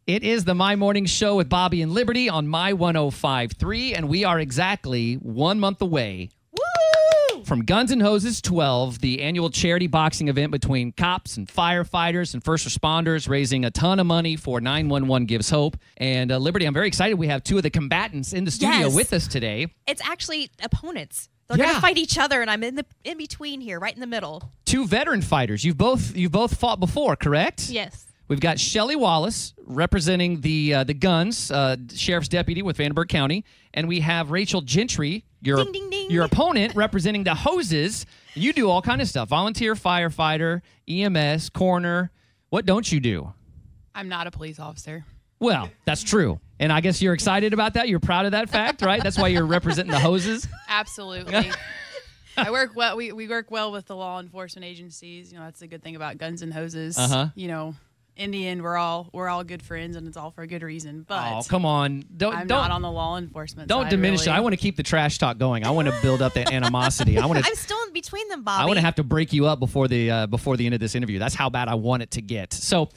It is the My Morning Show with Bobby and Liberty on My 105.3, and we are exactly 1 month away from Guns N' Hoses 12, the annual charity boxing event between cops and firefighters and first responders, raising a ton of money for 911 Gives Hope. And Liberty, I'm very excited. We have two of the combatants in the studio with us today. It's actually opponents. They're going to fight each other, and I'm in between here, right in the middle. Two veteran fighters. You've both fought before, correct? Yes. We've got Shelly Wallace representing the Guns, Sheriff's Deputy with Vanderburgh County, and we have Rachel Gentry, your opponent, representing the Hoses. You do all kind of stuff: volunteer firefighter, EMS, coroner. What don't you do? I'm not a police officer. Well, that's true, and I guess you're excited about that. You're proud of that fact, right? That's why you're representing the Hoses. Absolutely. I work well. We work well with the law enforcement agencies. You know, that's the good thing about Guns N' Hoses. You know. Indian, we're all good friends, and it's all for a good reason. But come on, I'm not on the law enforcement. Don't diminish it. I want to keep the trash talk going. I want to build up that animosity. I'm still in between them, Bobby. I want to have to break you up before the end of this interview. That's how bad I want it to get. So,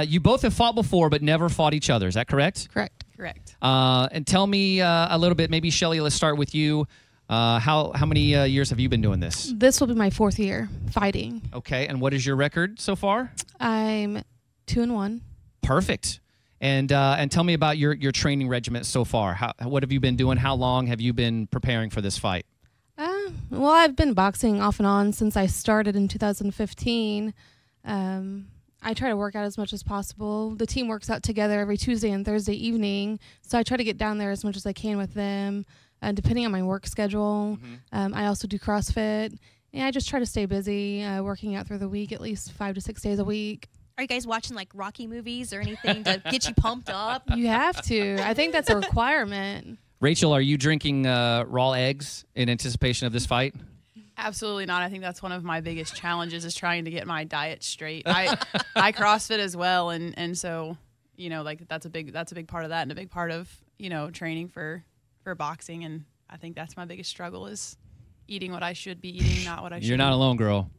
you both have fought before, but never fought each other. Is that correct? Correct. And tell me a little bit. Maybe Shelly, let's start with you. How many years have you been doing this? This will be my 4th year fighting. Okay, and what is your record so far? I'm 2-1. Perfect. And tell me about your training regimen so far. What have you been doing? How long have you been preparing for this fight? Well, I've been boxing off and on since I started in 2015. I try to work out as much as possible. The team works out together every Tuesday and Thursday evening, so I try to get down there as much as I can with them, depending on my work schedule. I also do CrossFit, and I just try to stay busy, working out through the week, at least 5 to 6 days a week. Are you guys watching like Rocky movies or anything to get you pumped up? You have to. I think that's a requirement. Rachel, are you drinking raw eggs in anticipation of this fight? Absolutely not. I think that's one of my biggest challenges is trying to get my diet straight. I CrossFit as well, and so you know, like that's a big part of that, and a big part of training for boxing. And I think that's my biggest struggle is eating what I should be eating, not what I should. You're not alone, girl.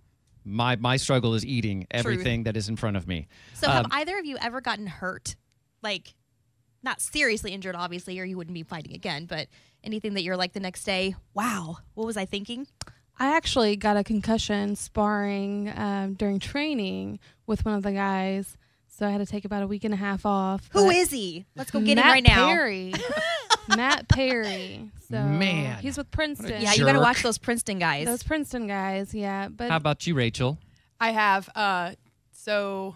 My struggle is eating everything that is in front of me. So have either of you ever gotten hurt? Like, not seriously injured, obviously, or you wouldn't be fighting again, but anything that you're like the next day, wow, what was I thinking? I actually got a concussion sparring during training with one of the guys, so I had to take about a week and a half off. Who is he? Let's go get him Matt right now. Perry. Matt Perry. So Man. he's with Princeton. Yeah, you got to watch those Princeton guys. Those Princeton guys, yeah. But how about you, Rachel? I have so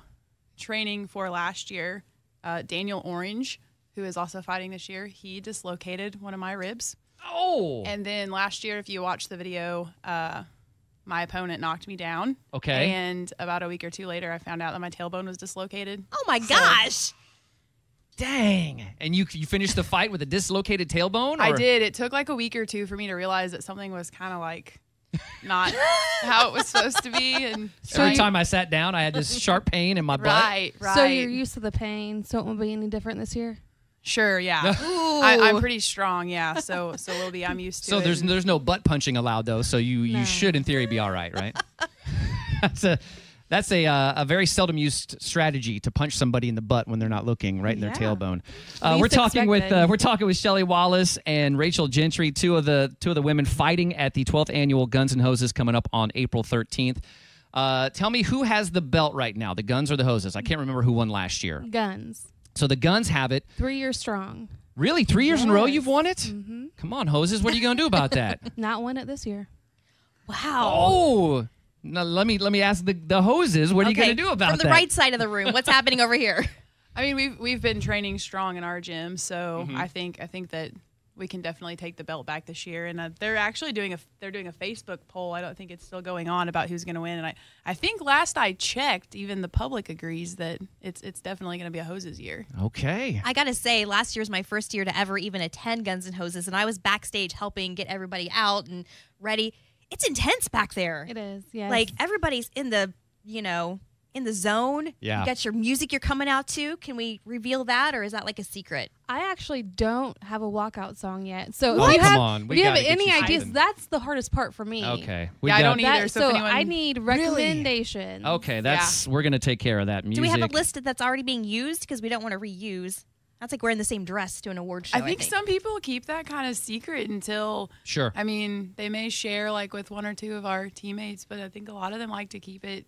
training for last year, Daniel Orange, who is also fighting this year, he dislocated one of my ribs. Oh. And then last year, if you watch the video, my opponent knocked me down. Okay. And about a week or two later, I found out that my tailbone was dislocated. Oh, my gosh. Dang. And you finished the fight with a dislocated tailbone? Or? I did. It took like a week or two for me to realize that something was kind of like not how it was supposed to be. And so every time I sat down, I had this sharp pain in my butt. Right. So you're used to the pain, so it won't be any different this year? Sure, yeah. I'm pretty strong, yeah. So we'll be. I'm used to so it. So there's no butt punching allowed, though, so you should, in theory, be all right, right? That's a very seldom used strategy to punch somebody in the butt when they're not looking, right in their tailbone. We're talking with Shelly Wallace and Rachel Gentry, two of the women fighting at the 12th annual Guns N' Hoses coming up on April 13th. Tell me who has the belt right now, the Guns or the Hoses? I can't remember who won last year. Guns. So the Guns have it. 3 years strong. Really? 3 years in a row you've won it? Mm-hmm. Come on, Hoses. What are you going to do about that? Not win it this year. Wow. Oh. Now, let me ask the Hoses. What are you going to do about that? From the right side of the room, what's happening over here? I mean, we've been training strong in our gym, so I think that we can definitely take the belt back this year. And they're actually doing a Facebook poll. I don't think it's still going on about who's going to win. And I think last I checked, even the public agrees that it's definitely going to be a Hoses year. Okay. I got to say, last year was my first year to ever even attend Guns N' Hoses, and I was backstage helping get everybody out and ready. It's intense back there. It is, yes. Like, everybody's in the, in the zone. Yeah. You got your music you're coming out to. Can we reveal that, or is that like a secret? I actually don't have a walkout song yet. So Oh, if you come have, on. if We you have gotta get any you ideas, something. that's the hardest part for me. Okay. Yeah, I don't either. That, So so if anyone, I need recommendations. Okay, we're gonna take care of that. Do Music. we have a list that's already being used? Because we don't want to reuse. That's like wearing the same dress to an award show. I think some people keep that kind of secret until. Sure. I mean, they may share like with one or two of our teammates, but I think a lot of them like to keep it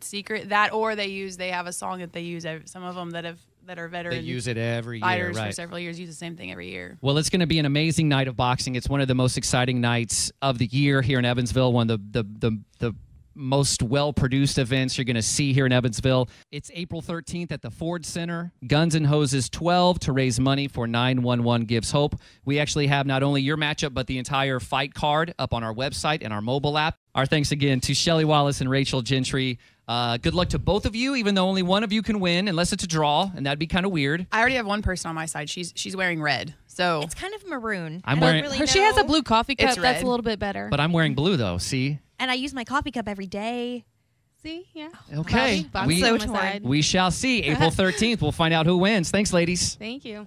secret. That or they have a song that they use. Some of them that are veterans. They use it every year, fighters right? for several years use the same thing every year. Well, it's going to be an amazing night of boxing. It's one of the most exciting nights of the year here in Evansville. One of the most well-produced events you're going to see here in Evansville. It's April 13th at the Ford Center. Guns and Hoses 12 to raise money for 911 Gives Hope. We actually have not only your matchup, but the entire fight card up on our website and our mobile app. Our thanks again to Shelly Wallace and Rachel Gentry. Good luck to both of you, even though only one of you can win, unless it's a draw, and that'd be kind of weird. I already have one person on my side. She's wearing red, so It's kind of maroon. I'm I don't wearing- really She has a know. blue coffee cup. It's That's red. a little bit better. But I'm wearing blue, though. See? And I use my coffee cup every day. See, yeah. Okay. Bobby's We- on my So torn. side. We shall see. April 13th. We'll find out who wins. Thanks, ladies. Thank you.